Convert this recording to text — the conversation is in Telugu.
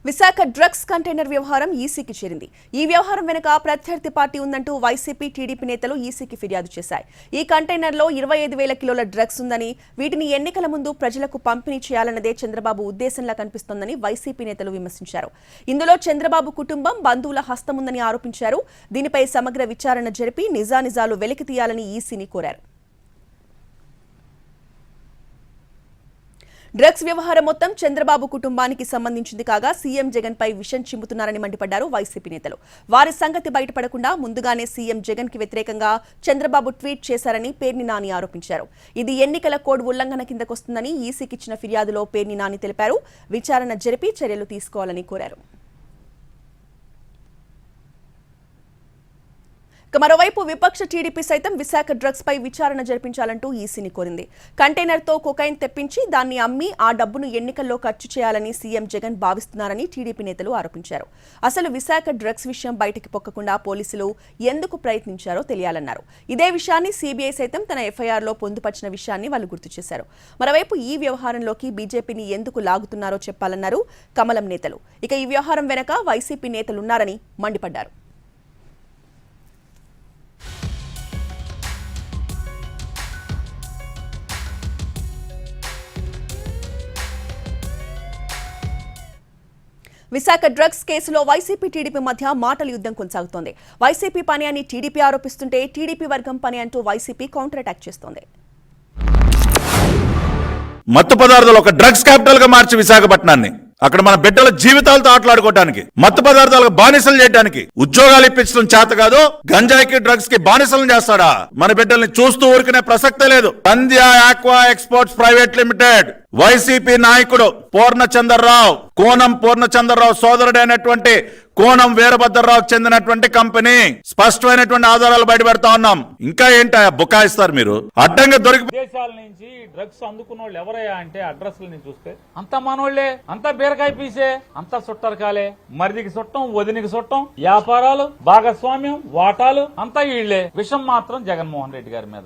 విశాఖ డ్రగ్స్ కంటైనర్ వ్యవహారం ఈసీకి చేరింది. ఈ వ్యవహారం వెనుక ప్రత్యర్థి పార్టీ ఉందంటూ వైసీపీ, టీడీపీ నేతలు ఈసీకి ఫిర్యాదు చేశాయి. ఈ కంటైనర్లో 25,000 కిలోల డ్రగ్స్ ఉందని, వీటిని ఎన్నికల ముందు ప్రజలకు పంపిణీ చేయాలన్నదే చంద్రబాబు ఉద్దేశంలా కనిపిస్తోందని వైసీపీ నేతలు విమర్శించారు. ఇందులో చంద్రబాబు కుటుంబం, బంధువుల హస్తముందని ఆరోపించారు. దీనిపై సమగ్ర విచారణ జరిపి నిజానిజాలు వెలికి తీయాలని ఈసీని కోరారు. డ్రగ్స్ వ్యవహారం మొత్తం చంద్రబాబు కుటుంబానికి సంబంధించింది కాగా సీఎం జగన్ పై విషం చిమ్ముతున్నారని మండిపడ్డారు వైసీపీ నేతలు. వారి సంగతి బయటపడకుండా ముందుగానే సీఎం జగన్ కి వ్యతిరేకంగా చంద్రబాబు ట్వీట్ చేశారని పేర్ని నాని ఆరోపించారు. ఇది ఎన్నికల కోడ్ ఉల్లంఘన కిందకొస్తుందని ఈసీకిచ్చిన ఫిర్యాదులో పేర్ని నాని తెలిపారు. విచారణ జరిపి చర్యలు తీసుకోవాలని కోరారు. మరోవైపు విపక్ష టీడీపీ సైతం విశాఖ డ్రగ్స్ పై విచారణ జరిపించాలంటూ ఈసీని కోరింది. కంటైనర్ తో కొకైన్ తెప్పించి దాన్ని అమ్మి ఆ డబ్బును ఎన్నికల్లో ఖర్చు చేయాలని సీఎం జగన్ భావిస్తున్నారని టీడీపీ నేతలు ఆరోపించారు. అసలు విశాఖ డ్రగ్స్ విషయం బయటకు పొక్కకుండా పోలీసులు ఎందుకు ప్రయత్నించారో తెలియాలన్నారు. ఇదే విషయాన్ని సీబీఐ సైతం తన ఎఫ్ఐఆర్లో పొందుపరిచిన విషయాన్ని వాళ్ళు గుర్తు చేశారు. మరోవైపు ఈ వ్యవహారంలోకి బీజేపీని ఎందుకు లాగుతున్నారో చెప్పాలన్నారు కమలం నేతలు. ఇక ఈ వ్యవహారం వెనక వైసీపీ నేతలున్నారని మండిపడ్డారు. విశాఖ డ్రగ్స్ కేసులో వైసీపీ, టీడీపీ మధ్య మాటల యుద్ధం కొనసాగుతోంది. వైసీపీ పని అని టీడీపీ ఆరోపిస్తుంటే టీడీపీ వర్గం పని అంటూ వైసీపీ కౌంటర్ అటాక్ చేస్తోంది. మత్తు పదార్థాలు ఒక డ్రగ్స్ క్యాపిటల్ గా మార్చి విశాఖపట్నాన్ని అక్కడ మన బిడ్డల జీవితాలతో ఆటలాడుకోవడానికి, మత్తు పదార్థాలకు బానిసలు చేయడానికి, ఉద్యోగాలు ఇప్పించడం చేత కాదు గంజాయికి, డ్రగ్స్ కి బానిసలను చేస్తాడా? మన బిడ్డల్ని చూస్తూ ఊరుకునే ప్రసక్తే లేదు. Pandya aqua exports private limited YCP నాయకుడు పూర్ణచంద్రరావు, కోనం పూర్ణచంద్రరావు సోదరుడైనటువంటి కోనం వీరభద్రరావుకు చెందినటువంటి కంపెనీ. స్పష్టమైనటువంటి ఆధారాలు బయటపెడతా ఉన్నాం. ఇంకా ఏంటా బుకాయిస్తారు మీరు? అడ్డంగా దొరికి దేశాల నుంచి డ్రగ్స్ అందుకున్న వాళ్ళు ఎవరయ్యా అంటే అడ్రస్లని చూస్తే అంత మనోళ్లే, అంత బీరకాయ పీసే, అంత సుట్టరకాలే. మరిదికి సుట్టం, వదినికి సుట్టం, వ్యాపారాలు, భాగస్వామ్యం, వాటాలు అంతా వీళ్లే. విషం మాత్రం జగన్మోహన్ రెడ్డి గారి మీద.